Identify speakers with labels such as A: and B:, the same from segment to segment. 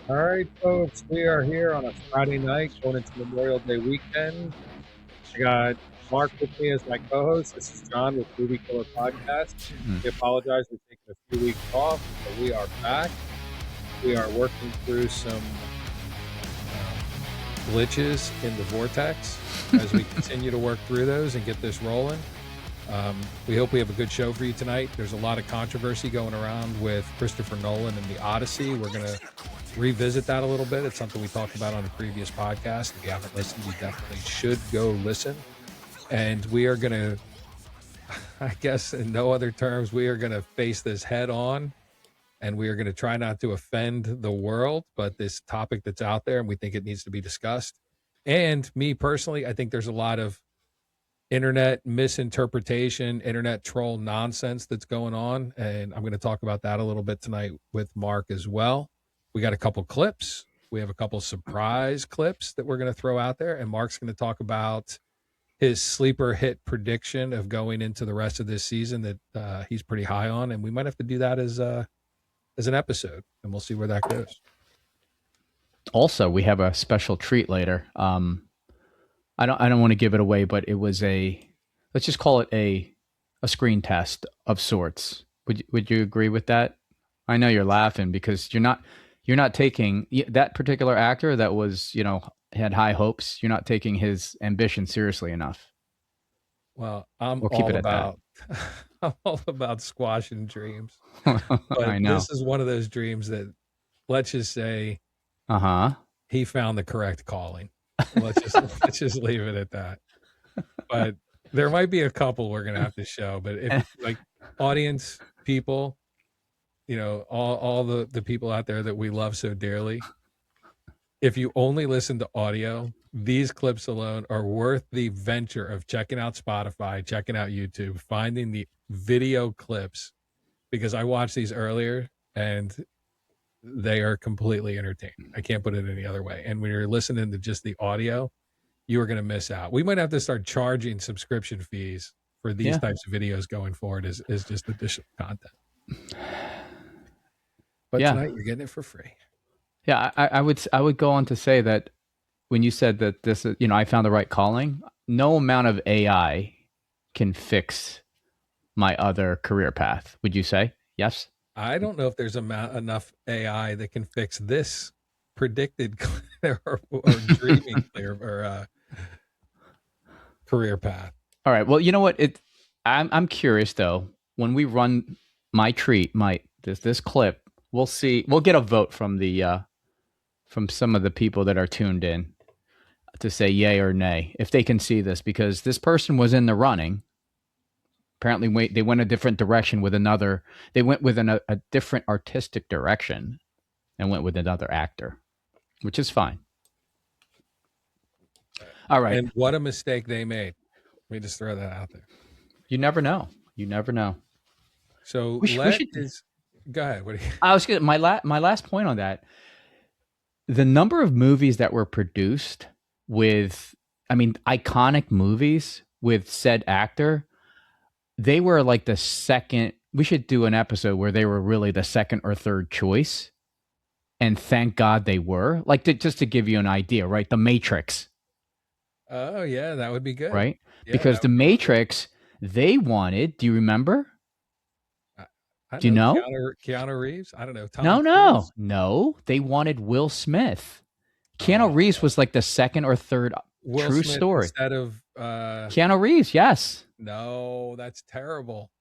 A: All right, folks, we are here on a Friday night going into Memorial Day weekend. I got Mark with me as my co-host. This is John with Movie Killer Podcast. We apologize for taking a few weeks off, but we are back. We are working through some glitches in the vortex as we continue to work through those and get this rolling. We hope we have a good show for you tonight. There's a lot of controversy going around with Christopher Nolan and the Odyssey. We're going to revisit that a little bit. It's something we talked about on a previous podcast. If you haven't listened, you definitely should go listen. And we are going to, I guess in no other terms, we are going to face this head on, and we are going to try not to offend the world, but this topic that's out there, and we think it needs to be discussed. And me personally, I think there's a lot of internet misinterpretation, internet troll nonsense that's going on. And I'm going to talk about that a little bit tonight with Mark as well. We got a couple clips. We have a couple surprise clips that we're going to throw out there. And Mark's going to talk about his sleeper hit prediction of going into the rest of this season that he's pretty high on. And we might have to do that as an episode, and we'll see where that goes.
B: Also, we have a special treat later. I don't want to give it away, but it was let's just call it a screen test of sorts. Would you agree with that? I know you're laughing because you're not taking that particular actor that was, had high hopes. You're not taking his ambition seriously enough.
A: Well, I'm all about squashing dreams. But
B: I know.
A: This is one of those dreams that, let's just say, he found the correct calling. Let's just leave it at that. But there might be a couple we're gonna have to show. But if like audience people, all the people out there that we love so dearly, if you only listen to audio, these clips alone are worth the venture of checking out Spotify, checking out YouTube, finding the video clips, because I watched these earlier and they are completely entertaining. I can't put it any other way. And when you're listening to just the audio, you are going to miss out. We might have to start charging subscription fees for these types of videos going forward as just additional content. But tonight you're getting it for free.
B: Yeah, I would go on to say that when you said that this, I found the right calling, no amount of AI can fix my other career path. Would you say? Yes?
A: I don't know if there's enough AI that can fix this predicted or dreaming or career path.
B: All right. Well, you know what? I'm curious though. When we run my treat, this clip, we'll see. We'll get a vote from from some of the people that are tuned in to say yay or nay if they can see this, because this person was in the running. Apparently, they went a different direction with another. They went with a different artistic direction and went with another actor, which is fine. All right.
A: And what a mistake they made. Let me just throw that out there.
B: You never know. You never know.
A: So go ahead. What do you?
B: I was gonna, my last point on that. The number of movies that were produced with, iconic movies with said actor, they were like the second. We should do an episode where they were really the second or third choice. And thank God they were. Like, just to give you an idea, right? The Matrix.
A: Oh, yeah, that would be good.
B: Right?
A: Yeah,
B: because The Matrix, they wanted, do you remember? Do you know?
A: Keanu Reeves? I don't know.
B: No. They wanted Will Smith. Keanu Reeves was like the second or third true
A: Smith
B: story.
A: Instead of
B: Keanu Reeves, yes.
A: No, that's terrible.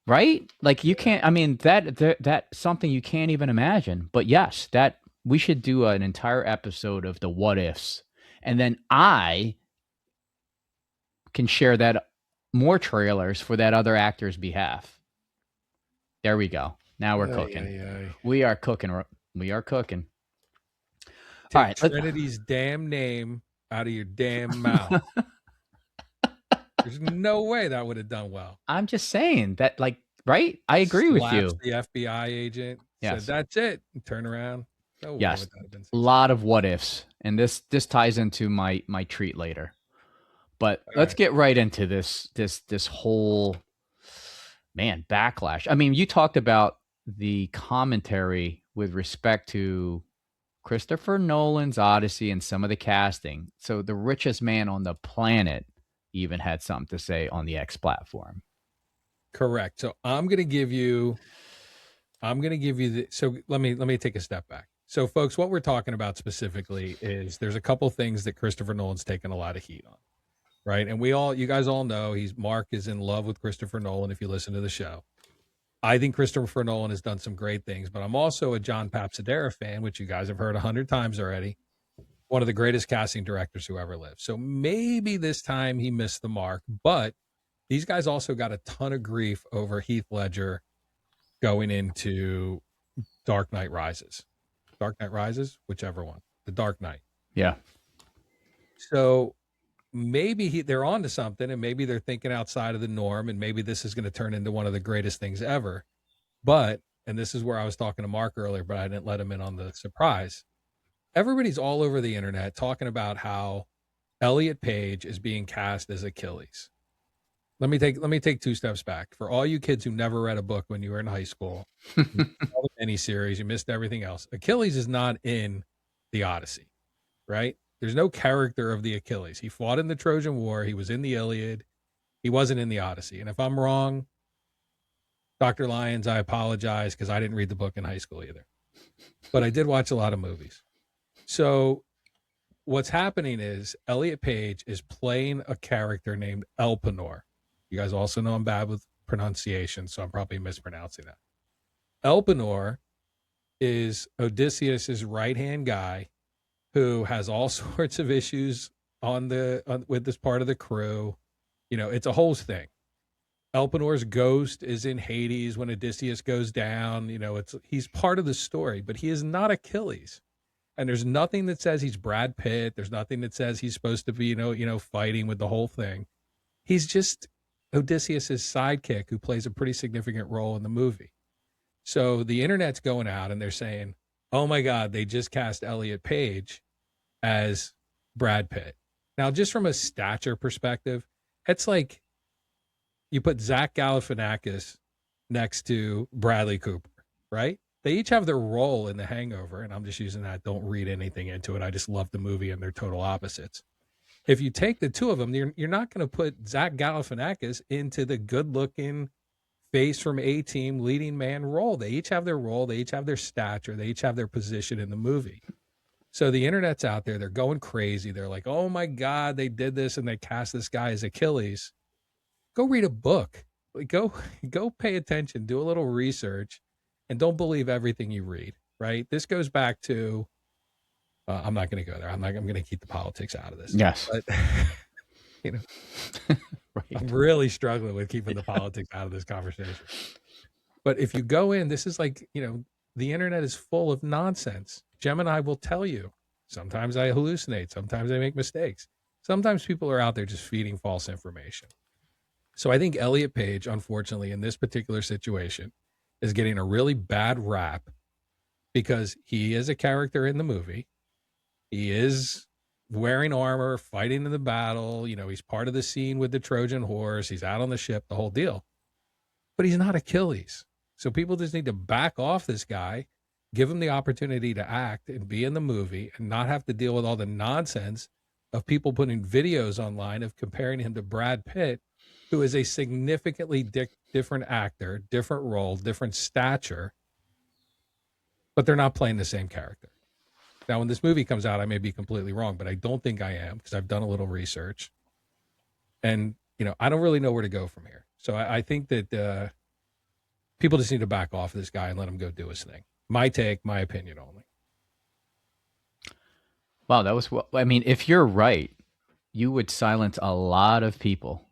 B: Right? Like you can't. That's something you can't even imagine. But yes, that we should do an entire episode of the what ifs, and then I can share that more trailers for that other actor's behalf. There we go. Now we're cooking. We are cooking. We are cooking.
A: Take All right. Trinity's damn name out of your damn mouth. There's no way that would have done well.
B: I'm just saying that, right? I agree with you.
A: The FBI agent said, "That's it." And turn around. No
B: yes. A lot of what ifs. And this ties into my treat later. But let's get right into this whole backlash. You talked about the commentary with respect to Christopher Nolan's Odyssey and some of the casting. So the richest man on the planet even had something to say on the X platform.
A: Correct. So I'm going to give you the, so let me take a step back. So folks, what we're talking about specifically is there's a couple things that Christopher Nolan's taken a lot of heat on, right? And you guys all know Mark is in love with Christopher Nolan if you listen to the show. I think Christopher Nolan has done some great things, but I'm also a John Papsadera fan, which you guys have heard 100 times already. One of the greatest casting directors who ever lived. So maybe this time he missed the mark, but these guys also got a ton of grief over Heath Ledger going into Dark Knight Rises, whichever one, the Dark Knight.
B: Yeah.
A: So maybe they're onto something, and maybe they're thinking outside of the norm, and maybe this is going to turn into one of the greatest things ever. But, and this is where I was talking to Mark earlier, but I didn't let him in on the surprise. Everybody's all over the internet talking about how Elliot Page is being cast as Achilles. Let me take two steps back. For all you kids who never read a book when you were in high school, all the miniseries, you missed everything else. Achilles is not in the Odyssey, right? There's no character of the Achilles. He fought in the Trojan War. He was in the Iliad. He wasn't in the Odyssey. And if I'm wrong, Dr. Lyons, I apologize because I didn't read the book in high school either. But I did watch a lot of movies. So what's happening is Elliot Page is playing a character named Elpenor. You guys also know I'm bad with pronunciation, so I'm probably mispronouncing that. Elpenor is Odysseus's right-hand guy who has all sorts of issues with this part of the crew. You know, it's a whole thing. Elpenor's ghost is in Hades when Odysseus goes down. You know, he's part of the story, but he is not Achilles. And there's nothing that says he's Brad Pitt. There's nothing that says he's supposed to be, fighting with the whole thing. He's just Odysseus's sidekick who plays a pretty significant role in the movie. So the internet's going out and they're saying, oh my God, they just cast Elliot Page as Brad Pitt. Now, just from a stature perspective, it's like you put Zach Galifianakis next to Bradley Cooper, right? They each have their role in The Hangover, and I'm just using that. Don't read anything into it. I just love the movie, and they're total opposites. If you take the two of them, you're not going to put Zach Galifianakis into the good-looking face from A-Team leading man role. They each have their role. They each have their stature. They each have their position in the movie. So the internet's out there. They're going crazy. They're like, oh, my God, they did this, and they cast this guy as Achilles. Go read a book. Go pay attention. Do a little research. And don't believe everything you read, right? This goes back to, I'm not going to go there. I'm going to keep the politics out of this.
B: Yes.
A: But,
B: right.
A: I'm really struggling with keeping the politics out of this conversation. But if you go in, this is like, the internet is full of nonsense. Gemini will tell you. Sometimes I hallucinate. Sometimes I make mistakes. Sometimes people are out there just feeding false information. So I think Elliot Page, unfortunately, in this particular situation, is getting a really bad rap because he is a character in the movie. He is wearing armor, fighting in the battle. He's part of the scene with the Trojan horse. He's out on the ship, the whole deal. But he's not Achilles. So people just need to back off this guy, give him the opportunity to act and be in the movie and not have to deal with all the nonsense of people putting videos online of comparing him to Brad Pitt, who is a significantly different actor, different role, different stature, but they're not playing the same character. Now, when this movie comes out, I may be completely wrong, but I don't think I am because I've done a little research. And, I don't really know where to go from here. So I think that people just need to back off this guy and let him go do his thing. My take, my opinion only.
B: Wow, that was, I mean, if you're right, you would silence a lot of people.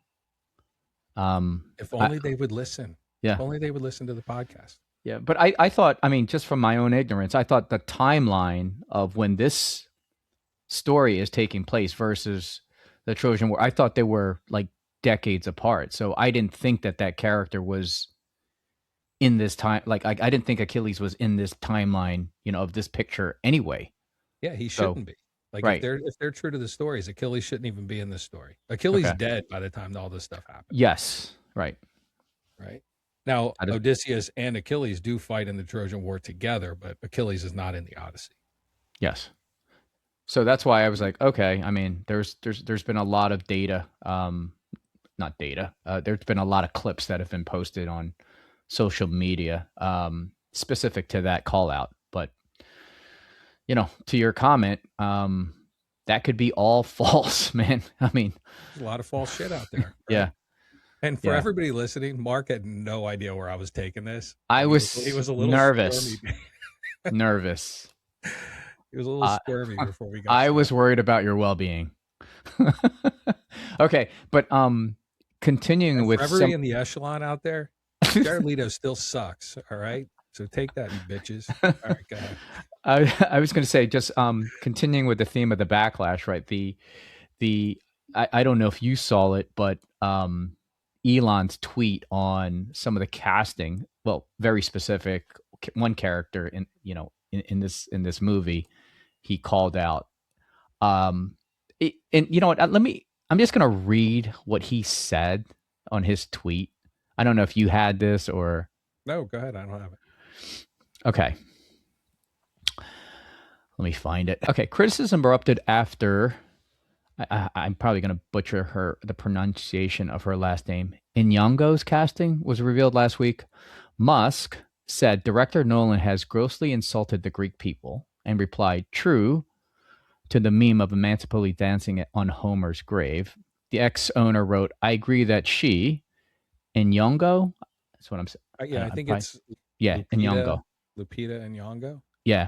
A: If only they would listen.
B: Yeah.
A: If only they would listen to the podcast.
B: Yeah. But I thought, I mean, just from my own ignorance, I thought the timeline of when this story is taking place versus the Trojan War, I thought they were like decades apart. So I didn't think that character was in this time. Like, I didn't think Achilles was in this timeline, of this picture anyway.
A: Yeah, he shouldn't be. Like,
B: right.
A: if they're true to the stories, Achilles shouldn't even be in this story. Achilles dead by the time all this stuff happened.
B: Yes. Right.
A: Right. Now, Odysseus and Achilles do fight in the Trojan War together, but Achilles is not in the Odyssey.
B: Yes. So that's why I was like, okay. I mean, there's been a lot of data, not data. There's been a lot of clips that have been posted on social media specific to that call out. But to your comment, that could be all false, man. I mean,
A: there's a lot of false shit out there. Right?
B: Yeah.
A: And for everybody listening, Mark had no idea where I was taking this.
B: He
A: was a little
B: nervous. Nervous.
A: He was a little squirmy before we got
B: I was worried about your well-being. Okay, but continuing with
A: everybody in the echelon out there, Jared Leto still sucks. All right, so take that, you bitches. All right, go ahead.
B: I was going to say, just continuing with the theme of the backlash, right? I don't know if you saw it, but Elon's tweet on some of the casting, well, very specific, one character in this movie, he called out. And you know what? I'm just going to read what he said on his tweet. I don't know if you had this or.
A: No, go ahead. I don't have it.
B: Okay. Let me find it. Okay. Criticism erupted after, I'm probably going to butcher the pronunciation of her last name. Inyongo's casting was revealed last week. Musk said director Nolan has grossly insulted the Greek people and replied, true, to the meme of Amanda Napoli dancing on Homer's grave. The ex-owner wrote, I agree that she, Inyongo, that's what I'm saying.
A: Yeah, I think it's
B: Inyongo.
A: Lupita Nyong'o?
B: Yeah.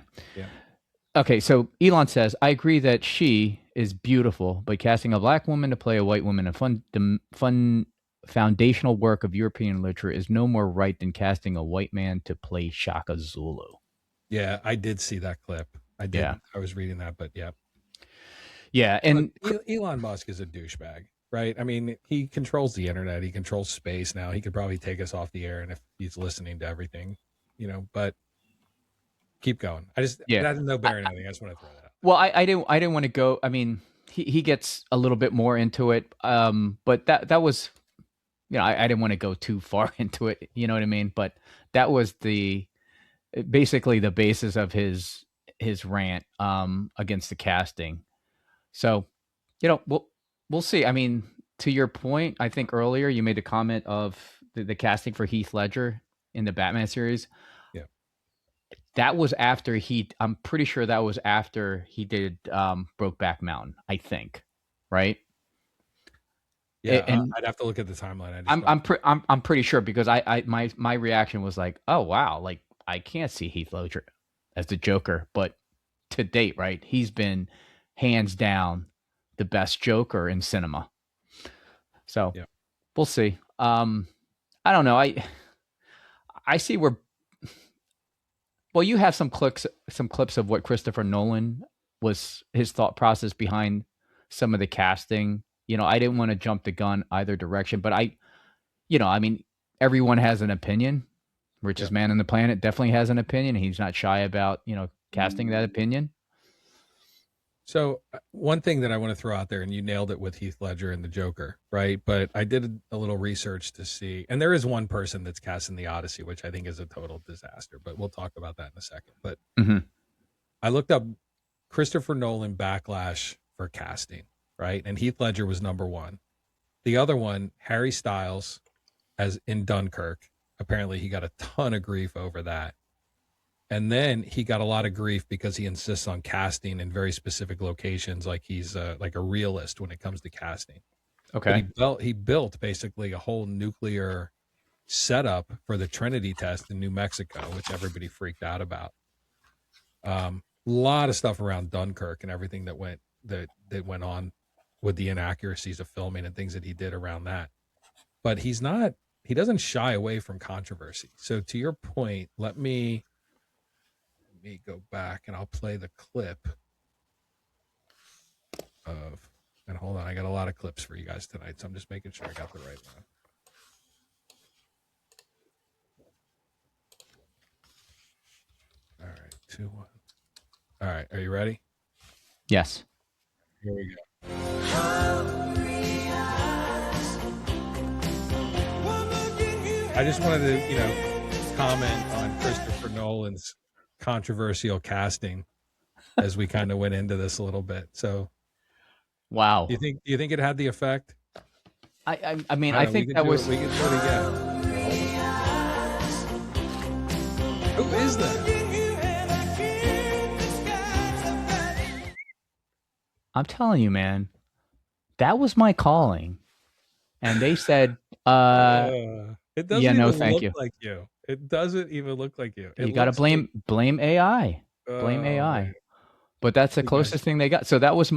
B: Okay, so Elon says, I agree that she is beautiful, but casting a black woman to play a white woman in the foundational work of European literature is no more right than casting a white man to play Shaka Zulu.
A: Yeah, I did see that clip. I did. Yeah. I was reading that, but yeah.
B: Yeah, and
A: Elon Musk is a douchebag, right? I mean, he controls the internet. He controls space now. He could probably take us off the air, and if he's listening to everything, but keep going. It has no bearing on anything. I just want to throw that out.
B: Well, I didn't want to go. I mean, he gets a little bit more into it, but that was, I didn't want to go too far into it. You know what I mean? But that was basically the basis of his rant against the casting. So, we'll see. I mean, to your point, I think earlier you made the comment of the casting for Heath Ledger in the Batman series.
A: Yeah.
B: That was after I'm pretty sure that was after he did Brokeback Mountain, I think. Right?
A: Yeah, and I'd have to look at the timeline.
B: I'm pretty sure, because my reaction was like, oh wow, like I can't see Heath Ledger as the Joker, but to date, right, he's been hands down the best Joker in cinema. So we'll see. I don't know. I see where. Well, you have some clips of what Christopher Nolan was, his thought process behind some of the casting. I didn't want to jump the gun either direction, but I mean, everyone has an opinion. Richest man on the planet definitely has an opinion. He's not shy about, casting that opinion.
A: So one thing that I want to throw out there, and you nailed it with Heath Ledger and the Joker, right? But I did a little research to see, and there is one person that's cast in the Odyssey, which I think is a total disaster, but we'll talk about that in a second. But I looked up Christopher Nolan backlash for casting, right? And Heath Ledger was number one. The other one, Harry Styles, as in Dunkirk. Apparently he got a ton of grief over that. And then he got a lot of grief because he insists on casting in very specific locations, like he's like a realist when it comes to casting.
B: Okay.
A: But he built basically a whole nuclear setup for the Trinity test in New Mexico, which everybody freaked out about. A lot of stuff around Dunkirk and everything that went on with the inaccuracies of filming and things that he did around that. But he doesn't shy away from controversy. So to your point, let me go back and I'll play the clip and hold on, I got a lot of clips for you guys tonight, so I'm just making sure I got the right one. All right, 2, 1. All right, are you ready?
B: Yes.
A: Here we go. I just wanted to, comment on Christopher Nolan's controversial casting as we kind of went into this a little bit. So,
B: Wow.
A: do you think it had the effect?
B: I mean,
A: I
B: I
A: don't know. We
B: think
A: could
B: that
A: do
B: was.
A: it. We could do it again. Who is that?
B: I'm telling you, man, that was my calling. And they said,
A: It
B: yeah,
A: doesn't
B: no,
A: even
B: thank
A: look
B: you.
A: like you. It doesn't even look like you. It
B: You got to
A: looks like,
B: blame AI. Blame
A: oh man,
B: AI. But that's the
A: you guys.
B: closest thing they got. So that was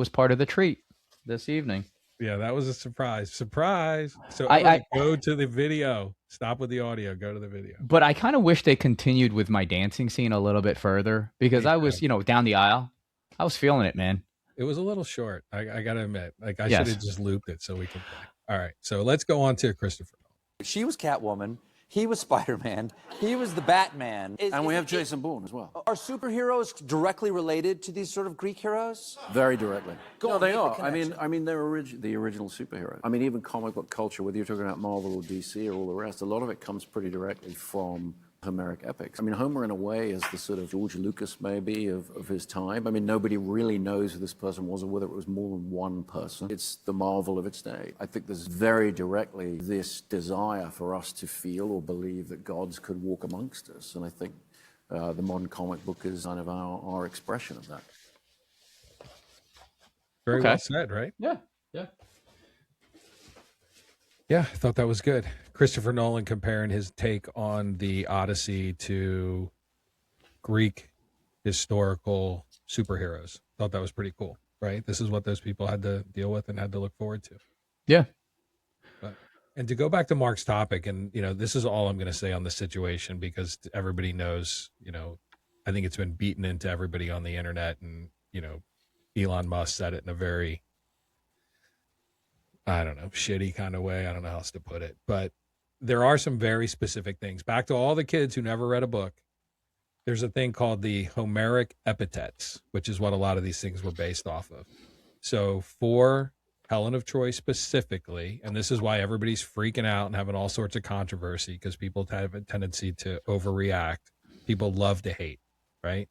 B: part of the treat this evening.
A: Yeah, that was a surprise. Surprise. So
B: I
A: everybody go to the video. Stop with the audio. Go to the video.
B: but I kind of wish they continued with my dancing scene a little bit further because
A: Me
B: I
A: too.
B: was, down the aisle. I was feeling it, man.
A: It was a little short. I got to admit. Like I should
B: Yes.
A: have just looped it so we can play. All right. So let's go on to Christopher.
C: She was Catwoman. He was Spider-Man. He was the Batman.
D: And we have Jason Bourne as well.
C: Are superheroes directly related to these sort of Greek heroes?
D: Very directly.
C: Go
D: No,
C: on,
D: they
C: make the
D: are.
C: connection.
D: I mean, they're the original superheroes. I mean, even comic book culture, whether you're talking about Marvel or DC or all the rest, a lot of it comes pretty directly from Homeric epics. I mean, Homer, in a way, is the sort of George Lucas, maybe, of his time. I mean, nobody really knows who this person was or whether it was more than one person. It's the Marvel of its day. I think there's very directly this desire for us to feel or believe that gods could walk amongst us. And I think the modern comic book is kind of our expression of that.
A: Very
B: Okay.
A: well said, right?
B: Yeah. Yeah.
A: Yeah, I thought that was good. Christopher Nolan comparing his take on the Odyssey to Greek historical superheroes. Thought that was pretty cool, right? This is what those people had to deal with and had to look forward to.
B: Yeah.
A: And to go back to Mark's topic, and this is all I'm going to say on the situation because everybody knows, I think it's been beaten into everybody on the internet, and Elon Musk said it in a very, I don't know, shitty kind of way. I don't know how else to put it, but there are some very specific things. Back to all the kids who never read a book, there's a thing called the Homeric epithets, which is what a lot of these things were based off of. So for Helen of Troy specifically, and this is why everybody's freaking out and having all sorts of controversy because people have a tendency to overreact. People love to hate, right?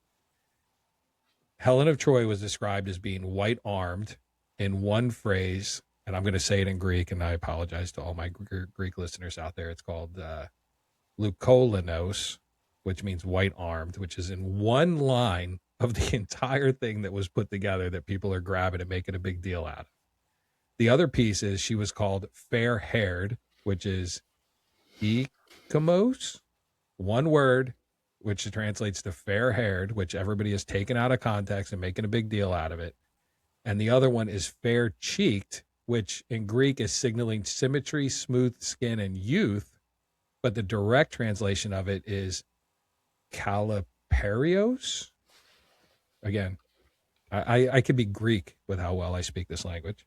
A: Helen of Troy was described as being white-armed in one phrase, and I'm going to say it in Greek, and I apologize to all my Greek listeners out there. It's called leukolinos, which means white-armed, which is in one line of the entire thing that was put together that people are grabbing and making a big deal out of. The other piece is she was called fair-haired, which is ikamos, one word, which translates to fair-haired, which everybody has taken out of context and making a big deal out of it. And the other one is fair-cheeked, which in Greek is signaling symmetry, smooth skin, and youth. But the direct translation of it is kaliparios. Again, I could be Greek with how well I speak this language.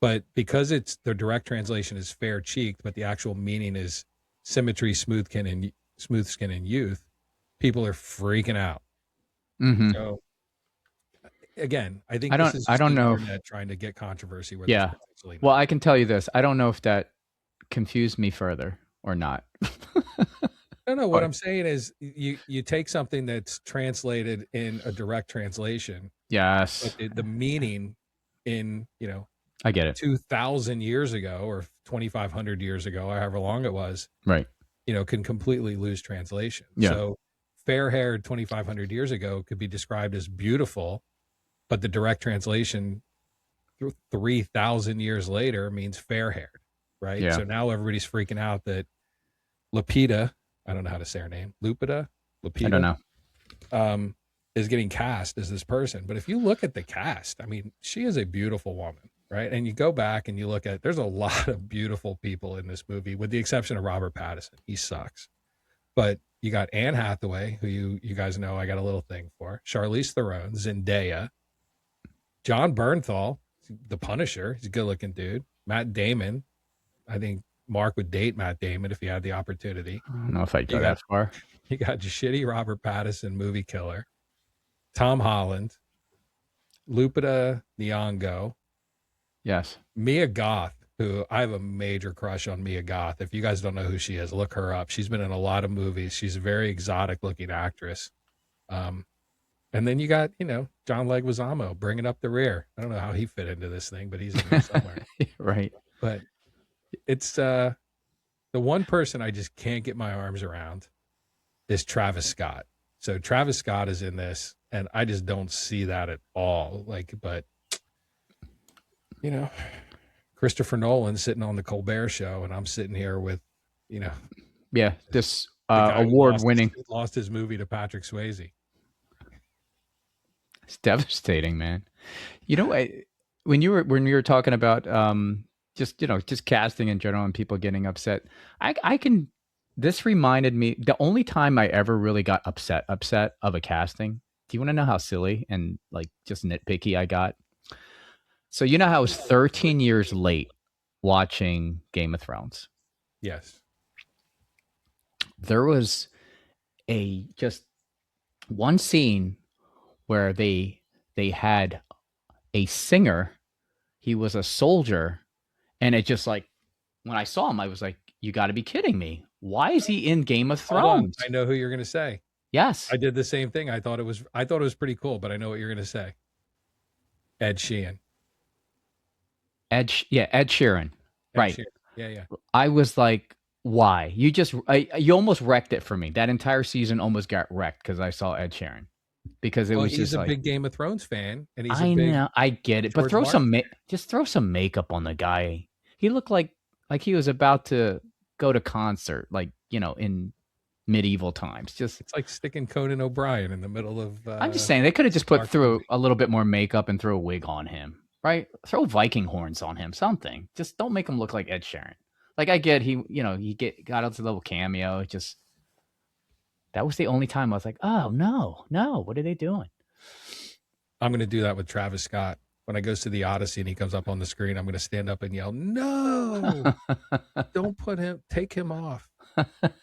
A: But because it's the direct translation is fair-cheeked, but the actual meaning is symmetry, smooth skin, and youth, people are freaking out.
B: Mm-hmm.
A: So again, I think
B: I
A: this is
B: don't
A: just the
B: know.
A: internet trying to get controversy. Where
B: Yeah. Well, I can tell you this. I don't know if that confused me further or not.
A: No. What I'm saying is, you take something that's translated in a direct translation,
B: Yes.
A: but the meaning in
B: I get it.
A: 2,000 years ago or 2,500 years ago, or however long it was,
B: Right.
A: can completely lose translation.
B: Yeah.
A: So fair-haired 2,500 years ago could be described as beautiful, but the direct translation 3,000 years later means fair-haired, right?
B: Yeah.
A: So now everybody's freaking out that Lupita, I don't know how to say her name, Lupita,
B: I don't know.
A: is getting cast as this person. But if you look at the cast, I mean, she is a beautiful woman, right? And you go back and you look at, there's a lot of beautiful people in this movie, with the exception of Robert Pattinson. He sucks. But you got Anne Hathaway, who you guys know I got a little thing for, Charlize Theron, Zendaya, John Bernthal, the Punisher. He's a good-looking dude. Matt Damon. I think Mark would date Matt Damon if he had the opportunity.
B: I don't know if I'd go that far.
A: You got shitty Robert Pattinson, movie killer. Tom Holland. Lupita Nyong'o.
B: Yes.
A: Mia Goth, who I have a major crush on, Mia Goth. If you guys don't know who she is, look her up. She's been in a lot of movies. She's a very exotic looking actress. And then you got, John Leguizamo bringing up the rear. I don't know how he fit into this thing, but he's in there somewhere.
B: Right.
A: But it's the one person I just can't get my arms around is Travis Scott. So Travis Scott is in this, and I just don't see that at all. But Christopher Nolan sitting on the Colbert Show, and I'm sitting here with,
B: this
A: the guy who
B: award-winning.
A: lost his movie to Patrick Swayze.
B: It's devastating, man. When you were talking about just casting in general and people getting upset, this reminded me, the only time I ever really got upset of a casting. Do you want to know how silly and just nitpicky I got? So you know how I was 13 years late watching Game of Thrones?
A: Yes.
B: There was just one scene where they had a singer. He was a soldier, and it just when I saw him, I was like, you got to be kidding me. Why is he in Game of Thrones?
A: I know who you're going to say.
B: Yes.
A: I did the same thing. I thought it was pretty cool, but I know what you're going to say. Ed Sheeran.
B: Ed Sheeran. Right.
A: Sheeran. Yeah.
B: I was like, why? You almost wrecked it for me. That entire season almost got wrecked because I saw Ed Sheeran. Because
A: he's a big Game of Thrones fan, and he's
B: I get it, but throw some makeup on the guy. He looked like he was about to go to concert, in medieval times. It's
A: like sticking Conan O'Brien in the middle of.
B: I'm just saying they could have just put through a little bit more makeup and throw a wig on him, right? Throw Viking horns on him, something. Just don't make him look like Ed Sheeran. I get he got out to the little cameo. That was the only time I was like, oh, no, what are they doing?
A: I'm going to do that with Travis Scott. When I goes to the Odyssey and he comes up on the screen, I'm going to stand up and yell, no, don't take him off,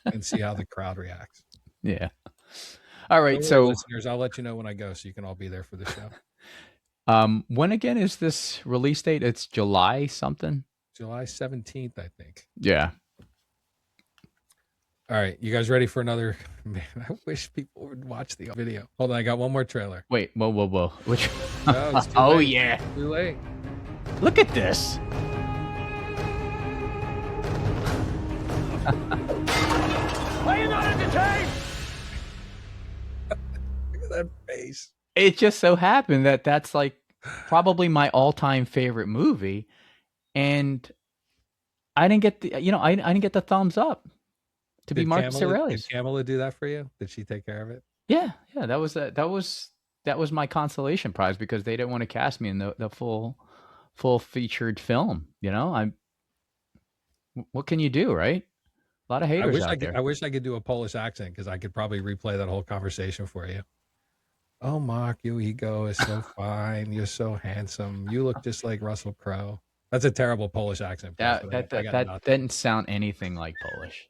A: and see how the crowd reacts.
B: Yeah. All right.
A: So listeners, I'll let you know when I go so you can all be there for the show.
B: When again is this release date? It's July something?
A: July 17th, I think.
B: Yeah.
A: All right, you guys ready for another? Man, I wish people would watch the video. Hold on, I got one more trailer.
B: Wait, whoa. Which?
A: No, it's too
B: oh
A: late.
B: yeah,
A: It's too late.
B: Look at this.
E: Are you not entertained?
A: Look at that face.
B: It just so happened that that's probably my all-time favorite movie, and I didn't get the I didn't get the thumbs up. To be Marcus Aurelius.
A: Did Kamala do that for you? Did she take care of it?
B: Yeah. That was my consolation prize because they didn't want to cast me in the full featured film. What can you do, right? A lot of haters out there.
A: I wish I could do a Polish accent because I could probably replay that whole conversation for you. Oh, Mark, your ego is so fine. You're so handsome. You look just like Russell Crowe. That's a terrible Polish accent.
B: That didn't sound anything like Polish.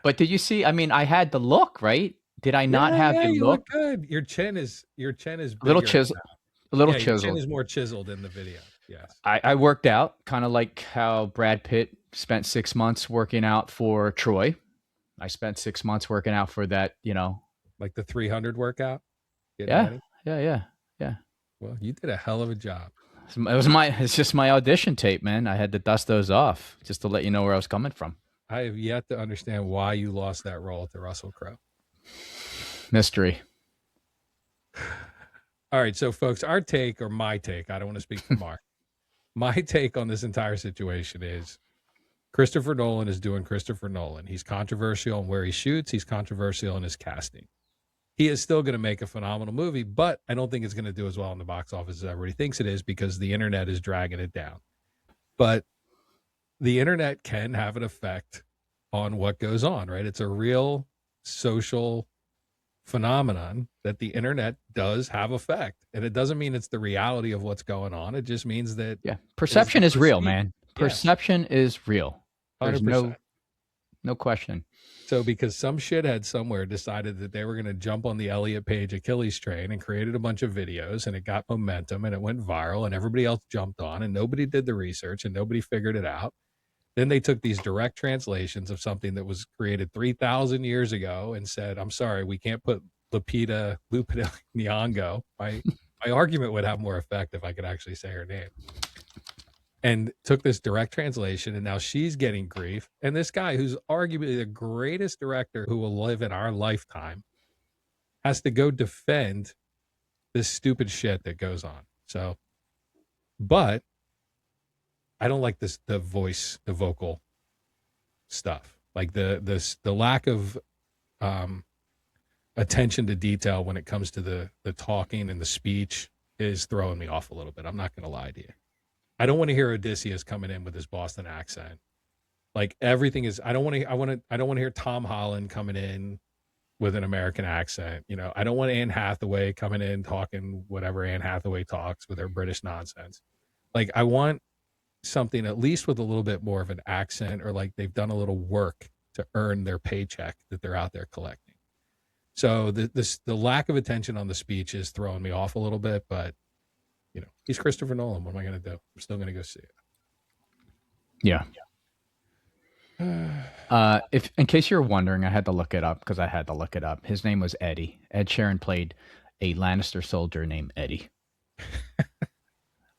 B: But did you see? I mean, I had the look, right? Did I not have the
A: you
B: look?
A: Look good. Your chin is
B: a little chisel. A little chiseled.
A: Your chin is more chiseled in the video. Yes.
B: I worked out, kind of like how Brad Pitt spent 6 months working out for Troy. I spent 6 months working out for that.
A: Like the 300 workout.
B: Yeah.
A: Well, you did a hell of a job.
B: It's just my audition tape, man. I had to dust those off just to let you know where I was coming from.
A: I have yet to understand why you lost that role to Russell Crowe.
B: Mystery.
A: All right, so folks, my take, I don't want to speak for Mark. My take on this entire situation is Christopher Nolan is doing Christopher Nolan. He's controversial in where he shoots. He's controversial in his casting. He is still going to make a phenomenal movie, but I don't think it's going to do as well in the box office as everybody thinks it is because the internet is dragging it down. But the internet can have an effect on what goes on, right? It's a real social phenomenon that the internet does have effect. And it doesn't mean it's the reality of what's going on. It just means that
B: perception is real, man. Perception is real. There's
A: 100%.
B: No question.
A: So because some shithead somewhere decided that they were going to jump on the Elliot Page Achilles train and created a bunch of videos, and it got momentum and it went viral and everybody else jumped on and nobody did the research and nobody figured it out. Then they took these direct translations of something that was created 3,000 years ago and said, I'm sorry, we can't put Lupita Nyong'o. My argument would have more effect if I could actually say her name. And took this direct translation, and now she's getting grief. And this guy, who's arguably the greatest director who will live in our lifetime, has to go defend this stupid shit that goes on. So, but I don't like this, the vocal stuff, like the lack of attention to detail when it comes to the talking and the speech is throwing me off a little bit. I'm not going to lie to you. I don't want to hear Odysseus coming in with his Boston accent. Like everything is, I don't want to hear Tom Holland coming in with an American accent. You know, I don't want Anne Hathaway coming in talking whatever Anne Hathaway talks with her British nonsense. Like I want something at least with a little bit more of an accent, or like they've done a little work to earn their paycheck that they're out there collecting. So the lack of attention on the speech is throwing me off a little bit, but you know, he's Christopher Nolan. What am I going to do? I'm still going to go see it.
B: Yeah. If in case you're wondering, I had to look it up because I had to look it up. His name was Eddie. Ed Sheeran played a Lannister soldier named Eddie.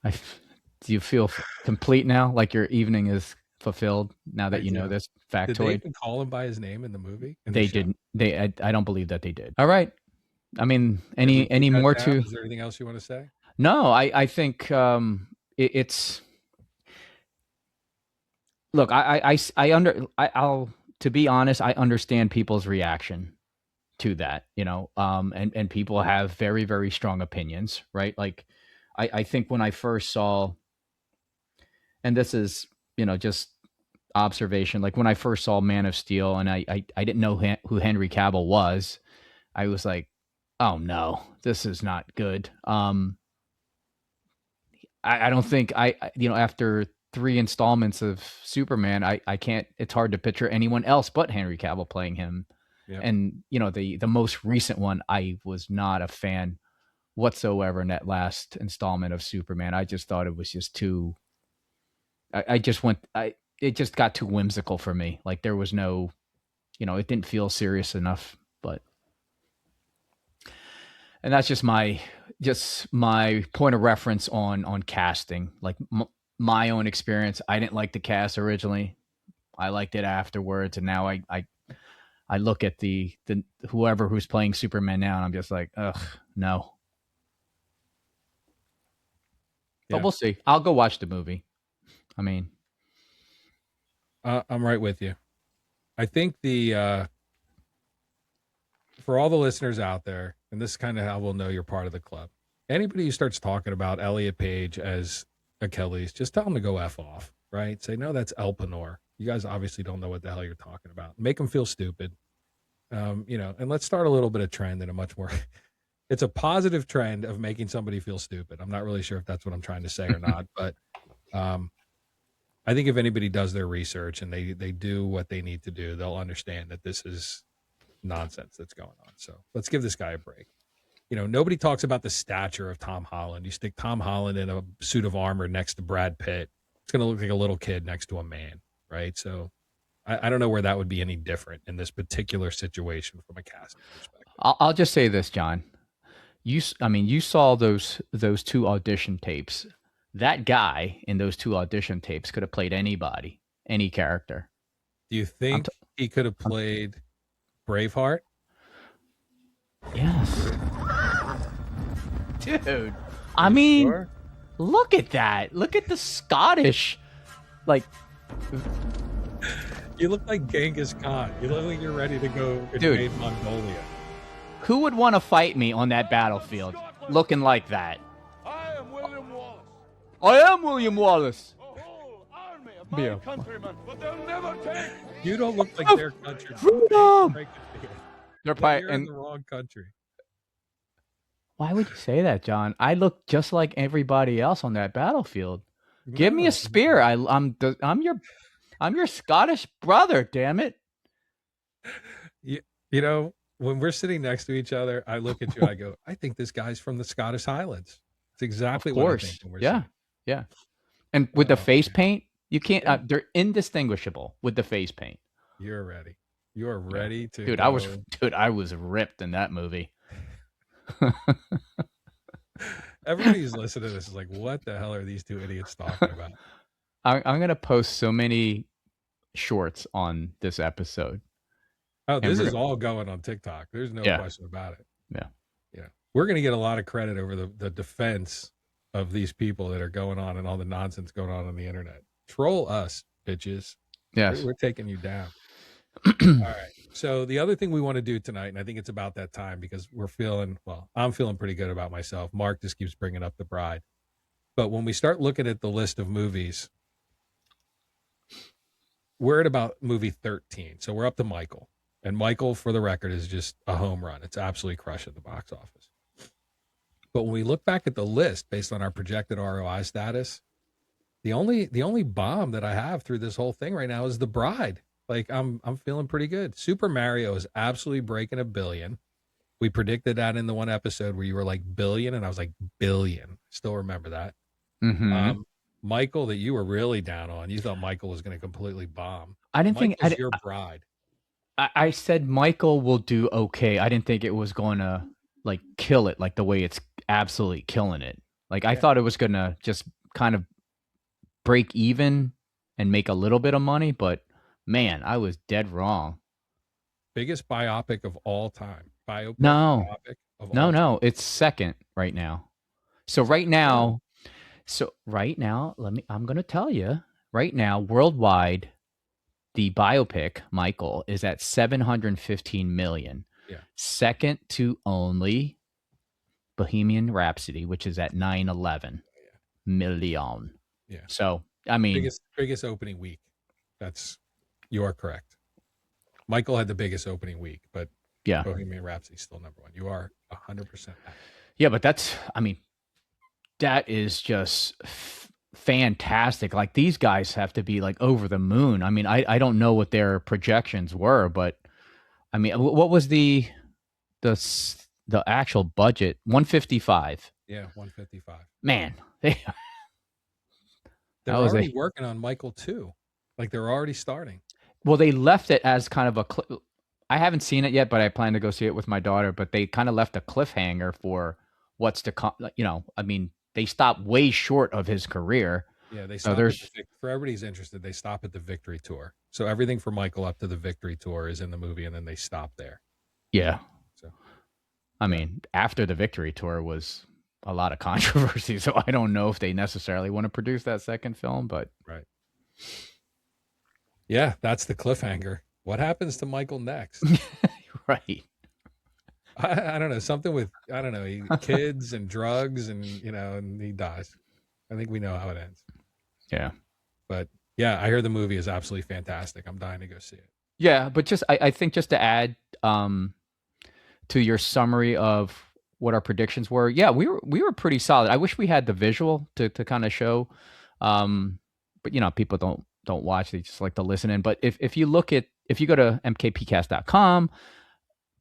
B: Do you feel complete now? Like your evening is fulfilled now that you know this factoid?
A: Did they even call him by his name in the movie?
B: They didn't. I don't believe that they did. All right. I mean, any more to?
A: Is there anything else you want to say?
B: No, I think it's. Look, I'll to be honest, I understand people's reaction to that, you know, and people have very, very strong opinions, right? Like, I think when I first saw, and this is, you know, just observation, like when I first saw Man of Steel and I didn't know who Henry Cavill was, I was like, oh no, this is not good. I don't think after 3 installments of Superman, I can't, it's hard to picture anyone else but Henry Cavill playing him. Yep. And, you know, the most recent one, I was not a fan whatsoever in that last installment of Superman. I just thought it was just too, it just got too whimsical for me. Like there was no, you know, it didn't feel serious enough, and that's just my point of reference on casting. Like my own experience, I didn't like the cast originally. I liked it afterwards, and now I look at the whoever who's playing Superman now, and I'm just like, ugh, no. Yeah. But we'll see. I'll go watch the movie. I mean,
A: I'm right with you. I think for all the listeners out there, and this is kind of how we'll know you're part of the club. Anybody who starts talking about Elliot Page as Achilles, just tell them to go F off, right? Say, no, that's Elpenor. You guys obviously don't know what the hell you're talking about. Make them feel stupid. You know, and let's start a little bit of trend in a much more, it's a positive trend of making somebody feel stupid. I'm not really sure if that's what I'm trying to say or not, but I think if anybody does their research and they do what they need to do, they'll understand that this is nonsense that's going on. So let's give this guy a break. You know, nobody talks about the stature of Tom Holland. You stick Tom Holland in a suit of armor next to Brad Pitt, it's going to look like a little kid next to a man, right? So I don't know where that would be any different in this particular situation from a casting perspective.
B: I'll just say this, John. You saw those 2 audition tapes. That guy in those 2 audition tapes could have played anybody, any character.
A: Do you think he could have played Braveheart?
B: Yes. Dude, I mean, sure? Look at that. Look at the Scottish, like.
A: You look like Genghis Khan. You look like you're ready to go invade Mongolia.
B: Who would want to fight me on that battlefield looking like that?
E: I am William Wallace.
B: I am William Wallace.
E: A whole army of my countrymen, but they'll never take.
A: You don't look like their country.
B: Freedom.
A: They're probably in the wrong country.
B: Why would you say that, John? I look just like everybody else on that battlefield. Give me a spear. I'm your Scottish brother. Damn it!
A: You know, when we're sitting next to each other, I look at you, I go, I think this guy's from the Scottish Highlands. It's
B: Of
A: exactly what I think
B: course.
A: when we're
B: Yeah.
A: sitting.
B: Yeah. And with the
A: Oh,
B: face
A: man.
B: paint, you can't,
A: Yeah.
B: they're indistinguishable with the face paint.
A: You're ready. You are
B: Yeah.
A: ready to
B: Dude,
A: go.
B: I was ripped in that movie.
A: Everybody who's listening to this is like, what the hell are these two idiots talking about?
B: I'm going to post so many shorts on this episode.
A: Oh,
B: And
A: this
B: we're
A: is all going on TikTok. There's no
B: Yeah.
A: question about it.
B: Yeah.
A: Yeah. We're going to get a lot of credit over the defense of these people that are going on and all the nonsense going on the internet. Troll us, bitches.
B: Yes.
A: We're taking you down. All right. So the other thing we want to do tonight, and I think it's about that time because I'm feeling pretty good about myself. Mark just keeps bringing up The Bride. But when we start looking at the list of movies, we're at about movie 13. So we're up to Michael. And Michael, for the record, is just a home run. It's absolutely crushing the box office. But when we look back at the list based on our projected ROI status, the only bomb that I have through this whole thing right now is The Bride. Like I'm feeling pretty good. Super Mario is absolutely breaking $1 billion. We predicted that in the one episode where you were like billion, and I was like billion. Still remember that.
B: Mm-hmm.
A: Michael, that you were really down on. You thought Michael was going to completely bomb.
B: I didn't think
A: Michael's your Bride.
B: I said Michael will do okay. I didn't think it was going to like kill it like the way it's absolutely killing it. Like I thought it was going to just kind of break even and make a little bit of money, but man, I was dead wrong.
A: Biggest biopic of all time. Biopic
B: No,
A: of all time.
B: it's second right now. So right now, I'm going to tell you right now, worldwide, the biopic Michael is at 715 million.
A: Yeah.
B: Second to only Bohemian Rhapsody, which is at 911 million.
A: Yeah.
B: So, I mean,
A: biggest opening week. You are correct. Michael had the biggest opening week, but
B: yeah,
A: Bohemian Rhapsody is still number one. You are 100% back.
B: Yeah, but that is just fantastic. Like these guys have to be like over the moon. I mean, I don't know what their projections were, but I mean, what was the actual budget? 155.
A: Yeah, 155.
B: Man,
A: they're already working on Michael 2. Like they're already starting.
B: Well, they left it as kind of I haven't seen it yet, but I plan to go see it with my daughter. But they kind of left a cliffhanger for what's to come. You know, I mean, they stopped way short of his career.
A: Yeah, they stop for everybody's interested. They stop at the Victory Tour. So everything for Michael up to the Victory Tour is in the movie, and then they stop there.
B: Yeah.
A: So,
B: I mean, after the Victory Tour was a lot of controversy, so I don't know if they necessarily want to produce that second film, but
A: right. Yeah, that's the cliffhanger. What happens to Michael next?
B: Right.
A: I don't know. Something with, I don't know, kids and drugs and, and he dies. I think we know how it ends.
B: Yeah.
A: But yeah, I hear the movie is absolutely fantastic. I'm dying to go see it.
B: Yeah, but I think just to add to your summary of what our predictions were, yeah, we were pretty solid. I wish we had the visual to kind of show, but people don't watch; they just like to listen in. But if you go to mkpcast.com,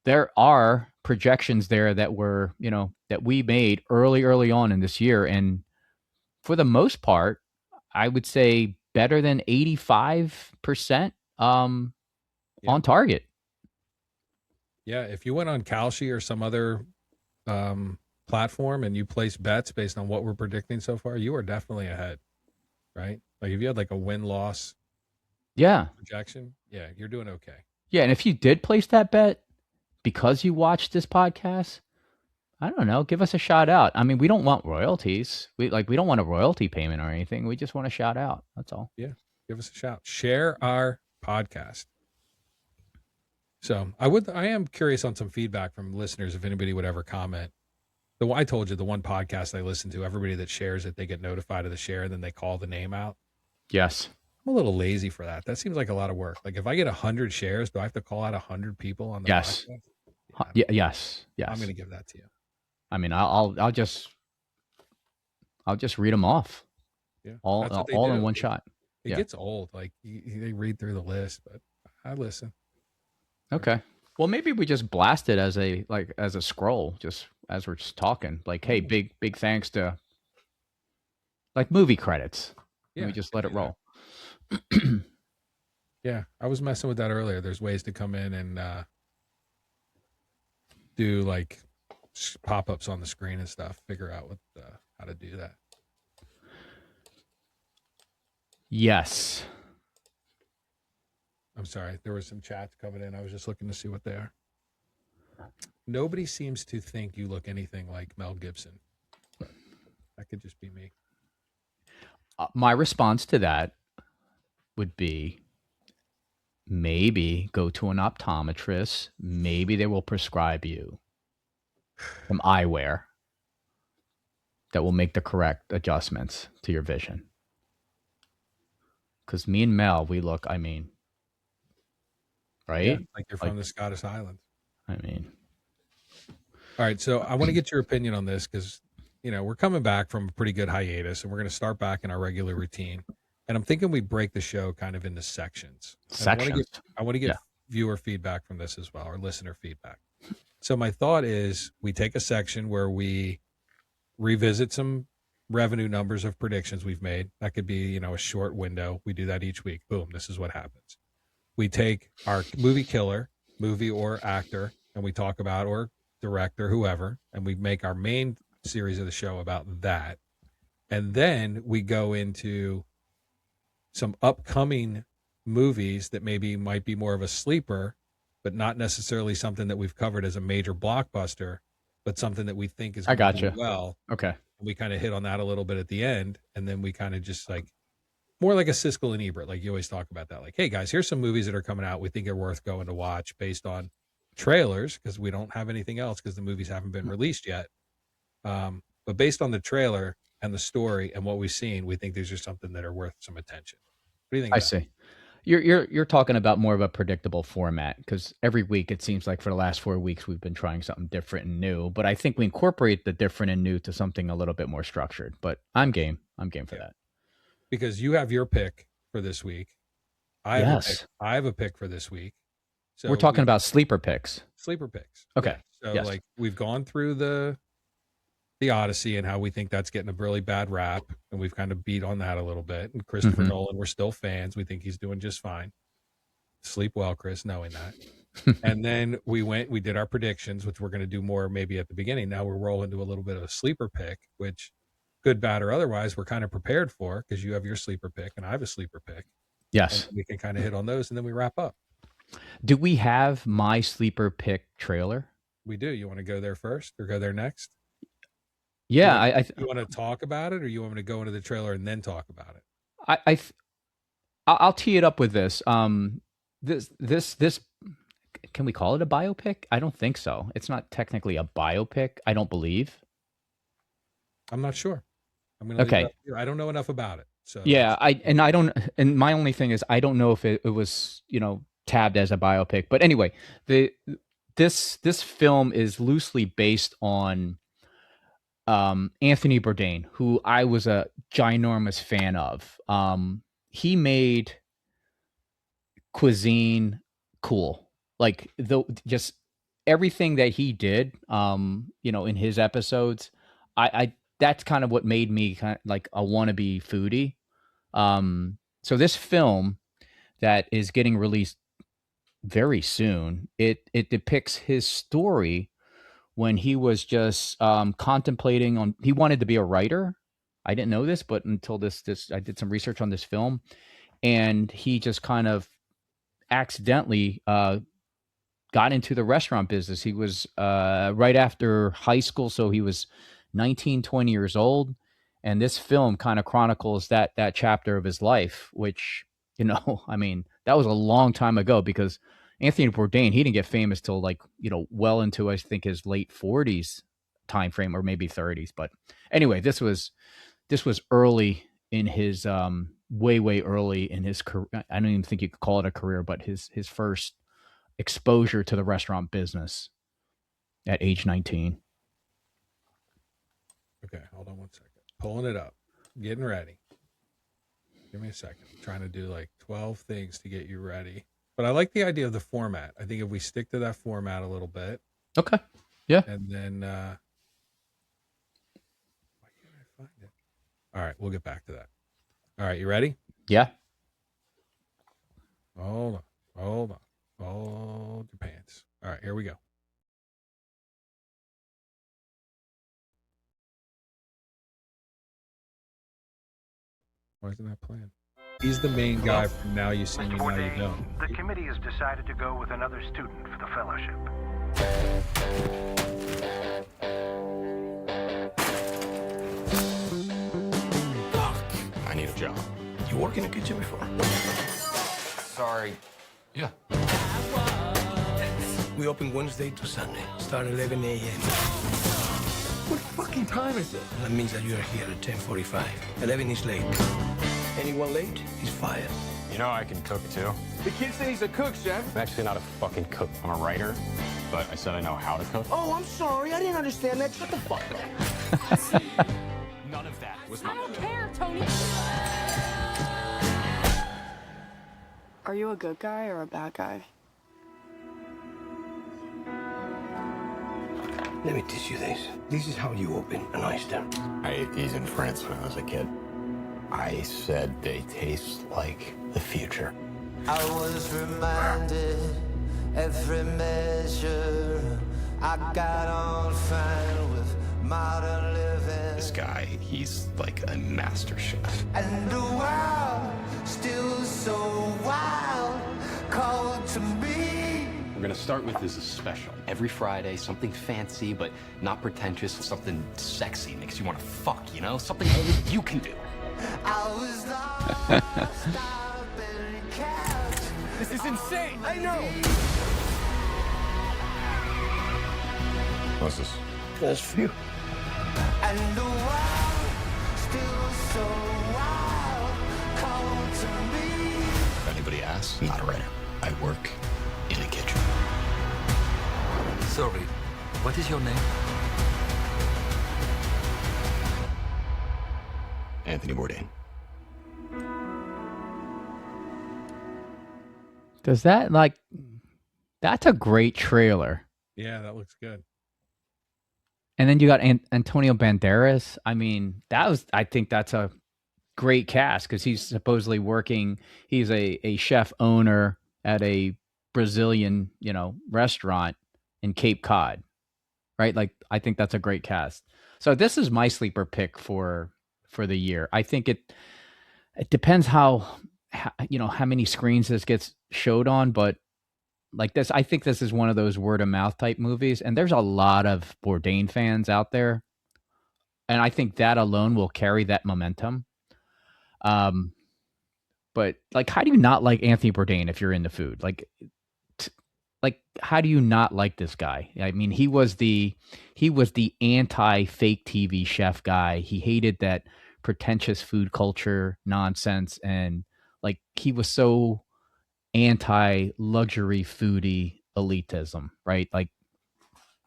B: there are projections there that were that we made early on in this year, and for the most part, I would say better than 85% on target.
A: Yeah, if you went on Kalshi or some other platform and you place bets based on what we're predicting so far, you are definitely ahead, right? Like if you had like a win-loss projection, yeah, you're doing okay. Yeah,
B: and if you did place that bet because you watched this podcast, I don't know, give us a shout out. I mean, we don't want royalties. We don't want a royalty payment or anything. We just want a shout out. That's all.
A: Yeah, give us a shout. Share our podcast. So I am curious on some feedback from listeners if anybody would ever comment. I told you the one podcast I listen to, everybody that shares it, they get notified of the share and then they call the name out.
B: Yes.
A: I'm a little lazy for that. That seems like a lot of work. Like if I get 100 shares, do I have to call out 100 people on the podcast?
B: Yes.
A: I'm going to give that to you.
B: I mean, I'll just read them off.
A: Yeah.
B: All in one shot.
A: It gets old. Like they read through the list, but I listen.
B: Okay. Well, maybe we just blast it as a scroll, just as we're just talking. Like, hey, big thanks to like movie credits.
A: Yeah,
B: And we just let it roll.
A: Yeah, I was messing with that earlier. There's ways to come in and do like pop-ups on the screen and stuff. Figure out how to do that.
B: Yes.
A: I'm sorry, there was some chats coming in. I was just looking to see what they are. Nobody seems to think you look anything like Mel Gibson. But that could just be me.
B: My response to that would be maybe go to an optometrist. Maybe they will prescribe you some eyewear that will make the correct adjustments to your vision. Because me and Mel, we look, I mean, right?
A: Yeah, like you're from the Scottish Highlands.
B: I mean.
A: All right, so I want to get your opinion on this because, we're coming back from a pretty good hiatus and we're going to start back in our regular routine. And I'm thinking we break the show kind of into sections.
B: Sections.
A: I want to get viewer feedback from this as well, or listener feedback. So my thought is we take a section where we revisit some revenue numbers of predictions we've made. That could be, a short window. We do that each week. Boom, this is what happens. We take our movie killer, movie or actor, and we talk about, or director, whoever, and we make our main series of the show about that. And then we go into some upcoming movies that maybe might be more of a sleeper, but not necessarily something that we've covered as a major blockbuster, but something that we think is going to do well.
B: Okay.
A: We kind of hit on that a little bit at the end, and then we kind of just like more like a Siskel and Ebert, like you always talk about that. Like, hey guys, here's some movies that are coming out we think are worth going to watch based on trailers, because we don't have anything else because the movies haven't been released yet. But based on the trailer and the story and what we've seen, we think these are something that are worth some attention. What do you think?
B: I see. You're talking about more of a predictable format, because every week it seems like for the last 4 weeks we've been trying something different and new. But I think we incorporate the different and new to something a little bit more structured. But I'm game. I'm game for that.
A: Because you have your pick for this week. I have a pick for this week. So
B: we're talking about sleeper picks.
A: Sleeper picks.
B: Okay.
A: Yeah. So like we've gone through the Odyssey and how we think that's getting a really bad rap, and we've kind of beat on that a little bit. And Christopher Nolan, we're still fans. We think he's doing just fine. Sleep well, Chris, knowing that. And then we did our predictions, which we're going to do more maybe at the beginning. Now we're rolling to a little bit of a sleeper pick, which good, bad, or otherwise, we're kind of prepared for, because you have your sleeper pick and I have a sleeper pick.
B: Yes.
A: And we can kind of hit on those, and then we wrap up.
B: Do we have my sleeper pick trailer?
A: We do. You want to go there first or go there next?
B: Yeah.
A: You want to talk about it, or you want me to go into the trailer and then talk about it?
B: I'll tee it up with this. This can we call it a biopic? I don't think so. It's not technically a biopic, I don't believe.
A: I'm not sure. I'm gonna
B: okay.
A: I don't know enough about it. So
B: yeah, and my only thing is I don't know if it was, tabbed as a biopic. But anyway, this film is loosely based on Anthony Bourdain, who I was a ginormous fan of. He made cuisine cool, like just everything that he did, in his episodes. I that's kind of what made me kind of like a wannabe foodie. So this film that is getting released very soon, it depicts his story when he was just contemplating on, he wanted to be a writer. I didn't know this, but until this I did some research on this film, and he just kind of accidentally got into the restaurant business. He was right after high school, so he was 19, 20 years old. And this film kind of chronicles that chapter of his life, which, I mean, that was a long time ago, because Anthony Bourdain, he didn't get famous till like, well into, I think, his late 40s time frame, or maybe 30s. But anyway, this was early in his way early in his career. I don't even think you could call it a career, but his first exposure to the restaurant business at age 19.
A: Okay, hold on 1 second. Pulling it up. Getting ready. Give me a second. I'm trying to do like 12 things to get you ready. But I like the idea of the format. I think if we stick to that format a little bit,
B: Okay. Yeah.
A: and then why can't I find it? All right, we'll get back to that. All right, you ready?
B: Yeah.
A: Hold on. Hold your pants. All right, here we go. Why isn't that playing? He's the main guy from Now You See Me, Now You Don't.
F: The committee has decided to go with another student for the fellowship.
G: I need a job. You worked in a kitchen before?
C: Sorry.
G: Yeah. We open Wednesday to Sunday. Start 11 a.m. What fucking time is it? That means that you are here at 10:45. 11 is late. Anyone late is fired.
H: You know I can cook too.
E: The kid said he's a cook, chef.
H: I'm actually not a fucking cook. I'm a writer, but I said I know how to cook.
E: Oh, I'm sorry. I didn't understand that. Shut the fuck up.
H: None of that was
I: I don't care, Tony. Are you a good guy or a bad guy?
G: Let me teach you this. This is how you open an oyster.
H: I ate these in France when I was a kid. I said they taste like the future.
J: I was reminded every measure I got on fine with modern living.
H: This guy, he's like a master chef.
J: And the world still so wild, called to me.
K: We're gonna start with this special. Every Friday, something fancy but not pretentious, something sexy, makes you want to fuck, you know? Something only you can do.
J: I was lost, I've been kept.
E: This is insane. I know.
H: What's this?
G: That's for you.
J: And the world still so wild, called to me.
H: If anybody asks, I'm not a writer. I work in a kitchen.
K: Sorry, what is your name?
H: Anthony Bourdain.
B: Does that that's a great trailer.
A: Yeah, that looks good.
B: And then you got Antonio Banderas. I mean, I think that's a great cast because he's supposedly working. He's a chef owner at a Brazilian, restaurant in Cape Cod, right? Like, I think that's a great cast. So this is my sleeper pick for the year. I think it depends how many screens this gets showed on, but like this, I think this is one of those word of mouth type movies, and there's a lot of Bourdain fans out there, and I think that alone will carry that momentum. But like, how do you not like Anthony Bourdain if you're into food? Like, how do you not like this guy? I mean, he was the anti fake TV chef guy. He hated that pretentious food culture nonsense, and like, he was so anti-luxury foodie elitism, right? Like,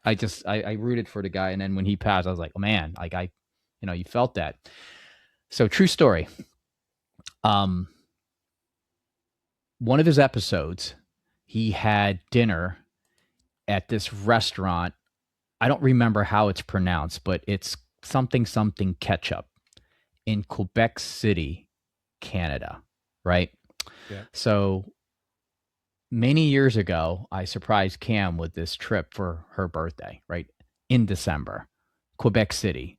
B: I rooted for the guy, and then when he passed, I was like, oh man, like, you felt that. So, true story. One of his episodes, he had dinner at this restaurant. I don't remember how it's pronounced, but it's something ketchup in Quebec City, Canada, right?
A: Yeah.
B: So many years ago, I surprised Cam with this trip for her birthday, right? In December, Quebec City.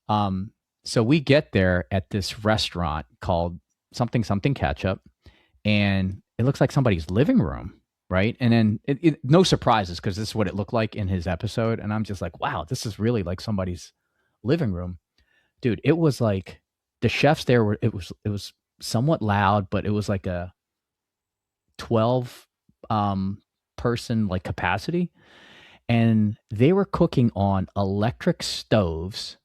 B: So we get there at this restaurant called something ketchup, and it looks like somebody's living room, right? And then no surprises, because this is what it looked like in his episode. And I'm just like, wow, this is really like somebody's living room. Dude, it was like the chefs there it was somewhat loud, but it was like a 12 person like capacity, and they were cooking on electric stoves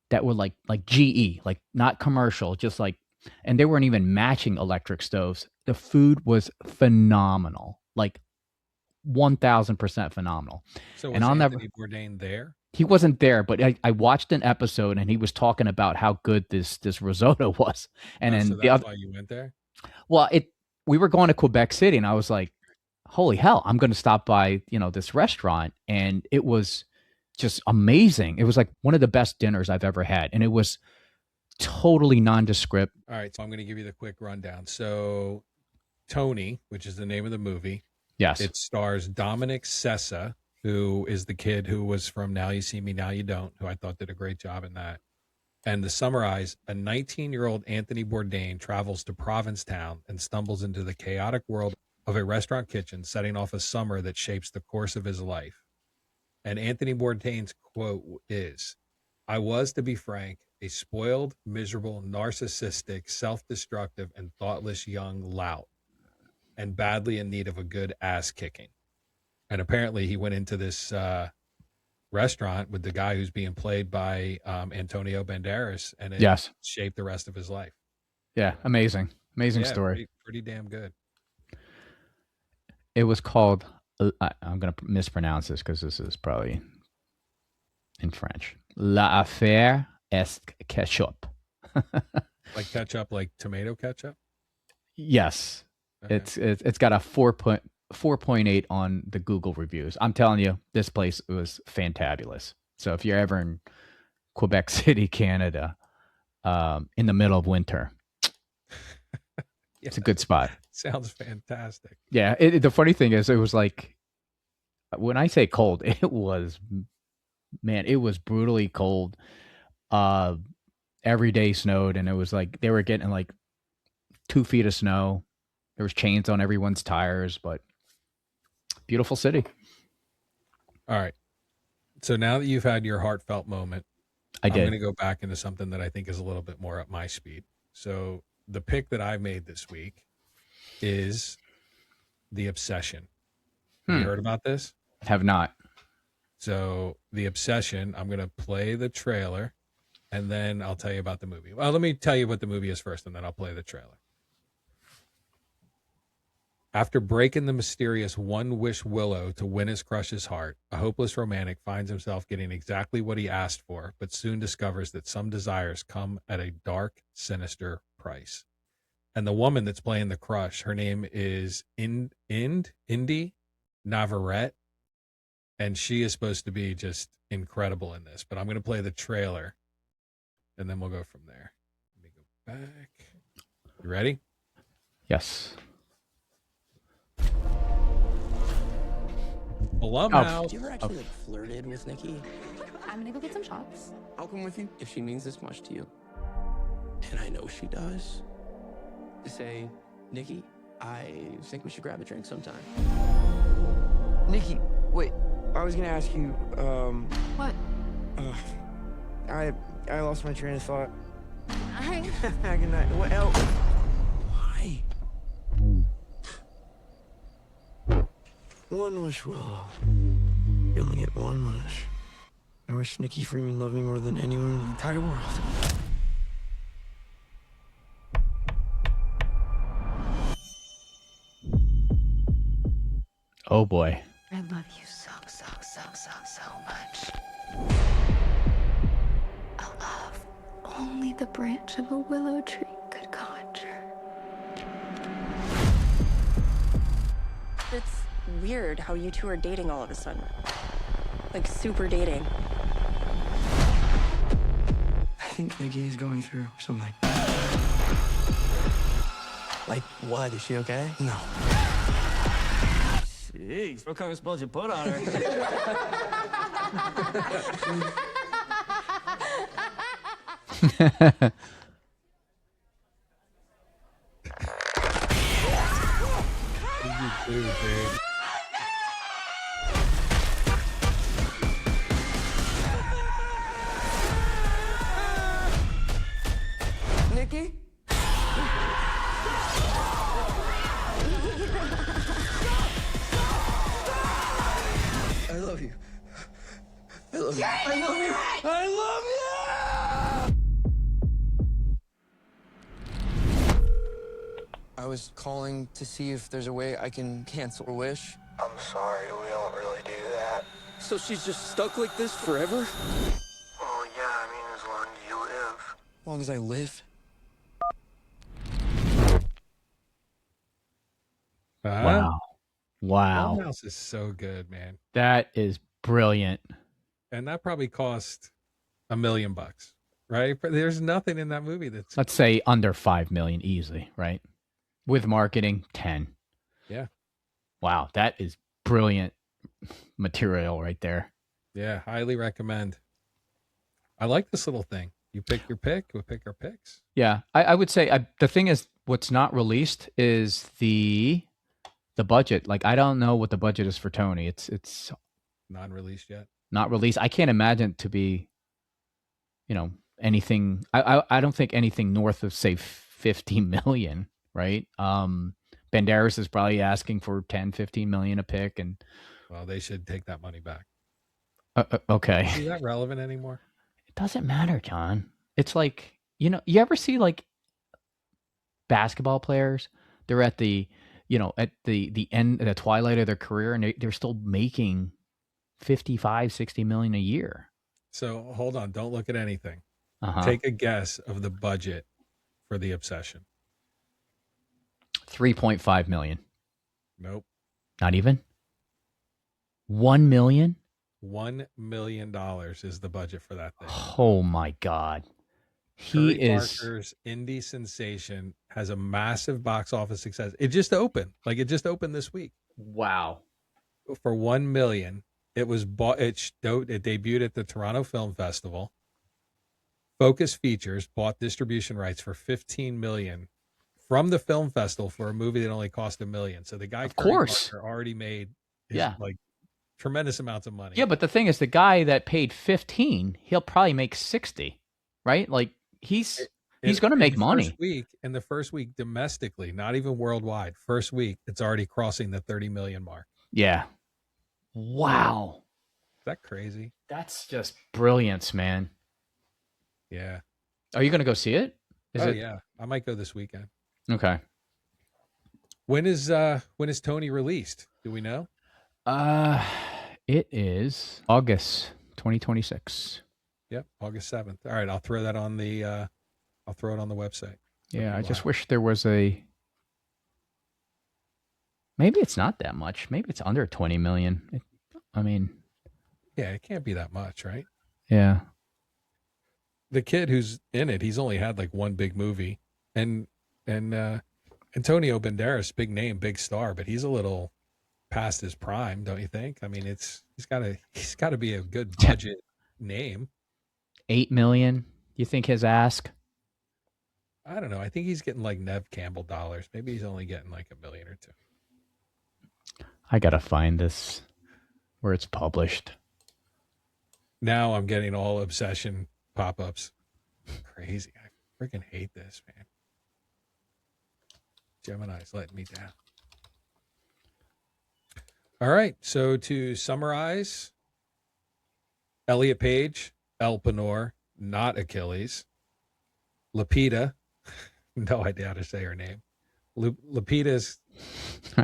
B: that were like GE, like not commercial, just like, and they weren't even matching electric stoves. The food was phenomenal, like 1000% phenomenal.
A: So
B: and
A: was Anthony Bourdain there?
B: He wasn't there, but I watched an episode and he was talking about how good this risotto was. And then
A: so that's why you went there?
B: Well, we were going to Quebec City, and I was like, holy hell, I'm going to stop by, this restaurant. And it was just amazing. It was like one of the best dinners I've ever had. And it was totally nondescript.
A: All right. So I'm going to give you the quick rundown. So Tony, which is the name of the movie.
B: Yes.
A: It stars Dominic Sessa, who is the kid who was from Now You See Me, Now You Don't, who I thought did a great job in that. And to summarize, a 19-year-old Anthony Bourdain travels to Provincetown and stumbles into the chaotic world of a restaurant kitchen, setting off a summer that shapes the course of his life. And Anthony Bourdain's quote is, "I was, to be frank, a spoiled, miserable, narcissistic, self-destructive, and thoughtless young lout, and badly in need of a good ass kicking." And apparently he went into this restaurant with the guy who's being played by Antonio Banderas, and it shaped the rest of his life.
B: Yeah, amazing story.
A: Pretty damn good.
B: It was called, I'm going to mispronounce this because this is probably in French. La affaire est ketchup.
A: Like ketchup, like tomato ketchup?
B: Yes. Okay. It's got a 4.8 on the Google reviews. I'm telling you, this place was fantabulous. So if you're ever in Quebec City, Canada, in the middle of winter, it's a good spot.
A: Sounds fantastic.
B: Yeah. The funny thing is, it was like, when I say cold, it was brutally cold. Every day snowed, and it was like they were getting like 2 feet of snow. There was chains on everyone's tires, but beautiful city.
A: All right. So now that you've had your heartfelt moment, I'm going to go back into something that I think is a little bit more up my speed. So the pick that I made this week is The Obsession. Have you heard about this?
B: Have not.
A: So The Obsession, I'm going to play the trailer, and then I'll tell you about the movie. Well, let me tell you what the movie is first, and then I'll play the trailer. After breaking the mysterious one-wish willow to win his crush's heart, a hopeless romantic finds himself getting exactly what he asked for, but soon discovers that some desires come at a dark, sinister price. And the woman that's playing the crush, her name is Indy Navarrete, and she is supposed to be just incredible in this. But I'm going to play the trailer, and then we'll go from there. Let me go back. You ready?
B: Yes.
A: Blumhouse.
L: You ever actually flirted with Nikki?
I: I'm gonna go get some shots.
L: I'll come with you if she means this much to you. And I know she does. Say, Nikki, I think we should grab a drink sometime.
M: Nikki, wait. I was gonna ask you,
I: What?
M: I lost my train of thought.
I: Hi.
M: Good night. What else?
L: Why?
M: One wish, Willow. You only get one wish. I wish Nikki Freeman loved me more than anyone in the entire world.
B: Oh boy.
I: I love you so much. A love only the branch of a willow tree could conjure.
N: It's weird how you two are dating all of a sudden. Like, super dating.
M: I think Nikki is going through something.
L: Like what? Is she okay?
M: No.
L: Jeez, what kind of spells you put on her?
A: You do, dude.
M: Nikki? I love you. I love you. I love you. I love you! I was calling to see if there's a way I can cancel a wish.
J: I'm sorry, we don't really do that.
M: So she's just stuck like this forever?
J: Well, yeah, I mean, as long as you live.
M: As long as I live?
B: Wow. Wow.
A: Blumhouse is so good, man.
B: That is brilliant.
A: And that probably cost $1 million, right? But there's nothing in that movie that's
B: Let's say under 5 million easily, right? With marketing, 10.
A: Yeah.
B: Wow, that is brilliant material right there.
A: Yeah, highly recommend. I like this little thing. You pick your pick, we pick our picks.
B: Yeah, I would say the thing is, what's not released is the budget. Like, I don't know what the budget is for Tony. It's
A: non-released yet.
B: Not released. I can't imagine it to be, anything. I don't think anything north of, say, 50 million, right? Banderas is probably asking for 10, 15 million a pick, and
A: well, they should take that money back.
B: Okay.
A: Is that relevant anymore?
B: It doesn't matter, John. It's like, you ever see like basketball players? They're at the end, the twilight of their career, and they're still making 55, 60 million a year.
A: So hold on. Don't look at anything.
B: Uh-huh.
A: Take a guess of the budget for The Obsession.
B: 3.5 million.
A: Nope.
B: Not even? 1 million?
A: $1 million is the budget for that thing.
B: Oh my God.
A: Curry Parker's indie sensation has a massive box office success. It just opened. Like, it just opened this week.
B: Wow.
A: For $1 million. It was bought. It debuted at the Toronto Film Festival. Focus Features bought distribution rights for $15 million from the film festival for a movie that only cost $1 million. So the guy,
B: of course,
A: Parker, already made like tremendous amounts of money.
B: Yeah, but the thing is, the guy that paid 15, he'll probably make 60, right? Like he's going to make money.
A: In the first week domestically, not even worldwide. First week, it's already crossing the 30 million mark.
B: Yeah. Wow.
A: Is that crazy?
B: That's just brilliance, man.
A: Yeah.
B: Are you going to go see it?
A: Yeah. I might go this weekend.
B: Okay.
A: When is Tony released? Do we know?
B: It is August 2026.
A: Yep, August 7th. All right, I'll throw that on the I'll throw it on the website.
B: Yeah, I just wish there was maybe it's not that much. Maybe it's under 20 million.
A: Yeah, it can't be that much, right?
B: Yeah.
A: The kid who's in it, he's only had like one big movie, and Antonio Banderas, big name, big star, but he's a little past his prime, don't you think? I mean, he's got to be a good budget name.
B: 8 million. You think his ask?
A: I don't know. I think he's getting like Nev Campbell dollars. Maybe he's only getting like $1 million or $2 million.
B: I gotta find this where it's published.
A: Now I'm getting all Obsession pop-ups. Crazy. I freaking hate this, man. Gemini's letting me down. All right. So to summarize, Elliot Page, Elpenor, not Achilles. Lupita, no idea how to say her name. Lupita's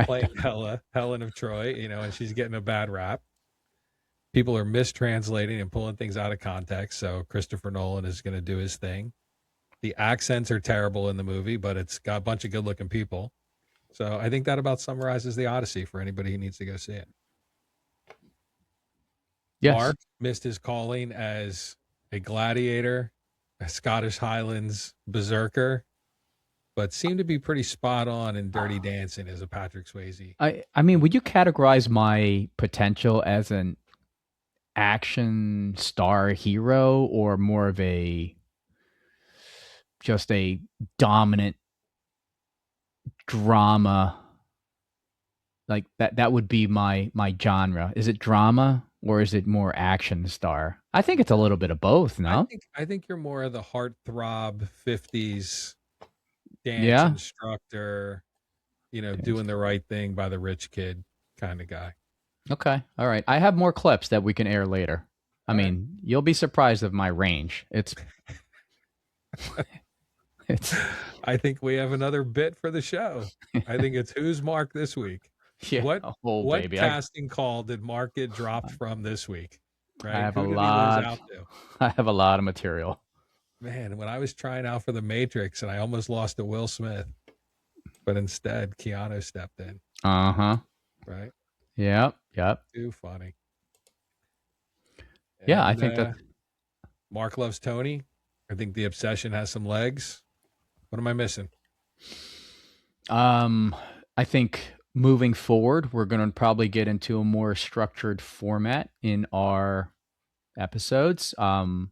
A: playing Helen of Troy, and she's getting a bad rap. People are mistranslating and pulling things out of context. So Christopher Nolan is going to do his thing. The accents are terrible in the movie, but it's got a bunch of good looking people. So I think that about summarizes the Odyssey for anybody who needs to go see it.
B: Yes.
A: Mark missed his calling as a gladiator, a Scottish Highlands berserker, but seemed to be pretty spot on in Dirty Dancing as a Patrick Swayze.
B: I mean, would you categorize my potential as an action star hero or more of just a dominant drama? Like that would be my genre. Is it drama or is it more action star? I think it's a little bit of both, no?
A: I think you're more of the heartthrob 50s dance instructor, doing the right thing by the rich kid kind of guy.
B: Okay. All right. I have more clips that we can air later. I mean, you'll be surprised of my range. It's
A: I think we have another bit for the show. I think it's who's Mark this week.
B: Yeah.
A: What
B: baby.
A: casting call did Mark get dropped from this week? Right?
B: I have
A: Who
B: a
A: did he lose
B: lot.
A: out to?
B: I have a lot of material.
A: Man, when I was trying out for The Matrix and I almost lost to Will Smith, but instead Keanu stepped in. Right?
B: Yep.
A: Too funny.
B: Yeah, I
A: And,
B: think that
A: Mark loves Tony. I think the obsession has some legs. What am I missing?
B: I think moving forward, we're going to probably get into a more structured format in our episodes. Well,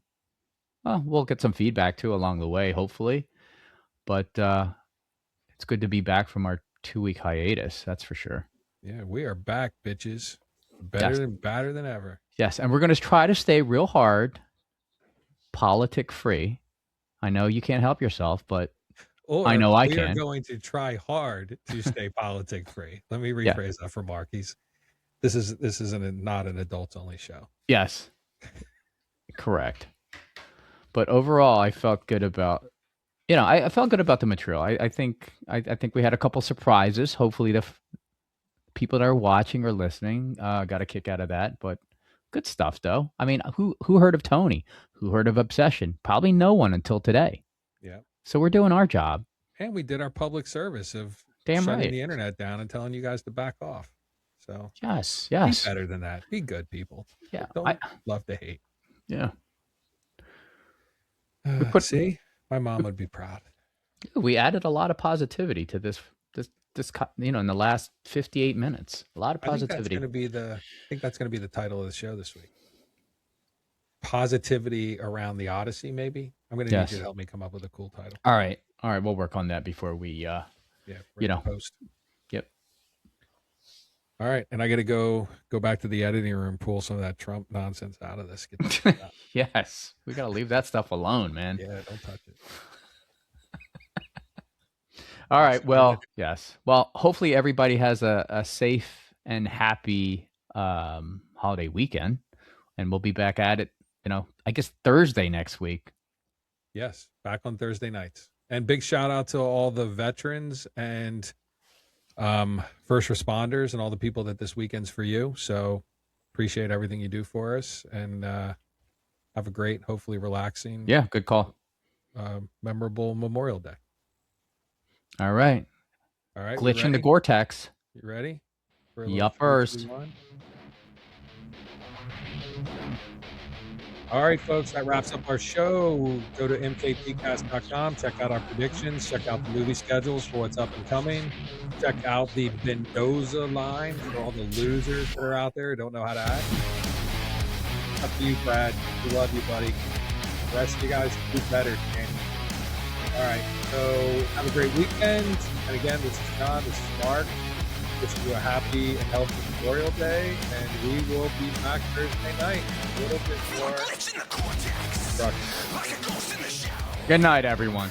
B: we'll get some feedback too along the way, hopefully. But it's good to be back from our 2-week hiatus. That's for sure.
A: Yeah, we are back, bitches. Better than ever.
B: Yes, and we're going to try to stay real hard, politic free. I know you can't help yourself, but I know I
A: we
B: can.
A: are going to try hard to stay politic free. Let me rephrase that for Mark. This is not an adults only show.
B: Yes, correct. But overall, I felt good about. I felt good about the material. I think we had a couple surprises. Hopefully, the people that are watching or listening got a kick out of that. But good stuff, though. I mean, who heard of Tony? Who heard of Obsession? Probably no one until today.
A: Yeah.
B: So we're doing our job.
A: And we did our public service of shutting the internet down and telling you guys to back off. So
B: yes,
A: be better than that. Be good people.
B: Yeah,
A: don't love to hate.
B: Yeah.
A: See, my mom would be proud.
B: We added a lot of positivity to this in the last 58 minutes. A lot of positivity.
A: I think that's going to be the title of the show this week. Positivity around the Odyssey, maybe. I'm going to need you to help me come up with a cool title.
B: All right. We'll work on that before we,
A: post.
B: Yep.
A: All right, and I got to go back to the editing room, pull some of that Trump nonsense out of this.
B: Yes, we got to leave that stuff alone, man.
A: Yeah, don't touch it.
B: All right. Well, yes. Well, hopefully everybody has a safe and happy holiday weekend, and we'll be back at it. I guess Thursday next week.
A: Yes, back on Thursday nights. And big shout out to all the veterans and first responders and all the people that this weekend's for you. So appreciate everything you do for us, and have a great, hopefully relaxing.
B: Yeah, good call.
A: Memorable Memorial Day.
B: All right. Glitching the Gore-Tex.
A: You ready?
B: First.
A: All right, folks, that wraps up our show. Go to mktcast.com, check out our predictions, check out the movie schedules for what's up and coming. Check out the Mendoza line for all the losers that are out there who don't know how to act. Up to you, Brad. We love you, buddy. The rest of you guys, do better, man. All right, so have a great weekend. And again, this is John, this is Mark. Wishing you a happy and healthy Memorial Day, and we will be back Thursday night. A little bit more.
B: Good night, everyone.